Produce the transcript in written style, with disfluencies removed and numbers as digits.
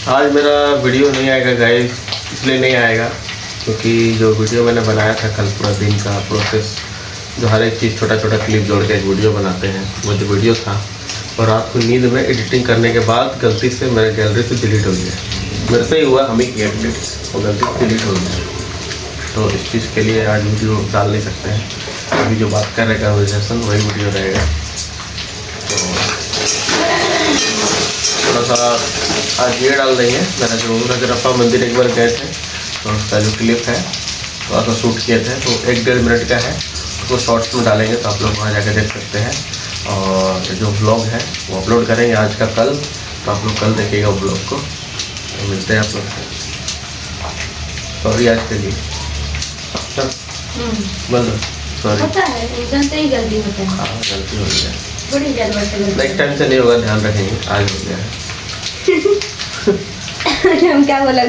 आज मेरा वीडियो नहीं आएगा गाइस, इसलिए नहीं आएगा क्योंकि जो वीडियो मैंने बनाया था कल पूरा दिन का प्रोसेस, जो हर एक चीज़ छोटा छोटा क्लिप जोड़ के एक वीडियो बनाते हैं, वो जो वीडियो था और रात को नींद में एडिटिंग करने के बाद गलती से मेरे गैलरी से डिलीट हो गया। मेरे से ही हुआ, हम ही किया डिलीट और गलती से डिलीट हो गया। तो इस चीज़ के लिए आज वीडियो डाल नहीं सकते हैं। अभी जो बात कर रहे कन्वर्सेशन वही वीडियो रहेगा। तो थोड़ा सा आज ये डाल देंगे, मेरा जो रजरप्पा मंदिर एक बार गए थे तो उसका जो क्लिप है थोड़ा सा शूट किए थे, तो 1-1.5 मिनट का है, उसको शॉर्ट्स में डालेंगे तो आप लोग वहाँ जाकर देख सकते हैं। और जो व्लॉग है वो अपलोड करेंगे आज का कल, तो आप लोग कल देखिएगा व्लॉग को। तो मिलते हैं आप लोग से। सॉरी आज के लिए, बोल सॉरी। होता है, इंसान से ही गलती होता है। हाँ गलती हो गया, बड़ी ज़्यादा गलती। नेक्स्ट टाइम से नहीं होगा, ध्यान रखेंगे। आज हो गया है। हम क्या बोला।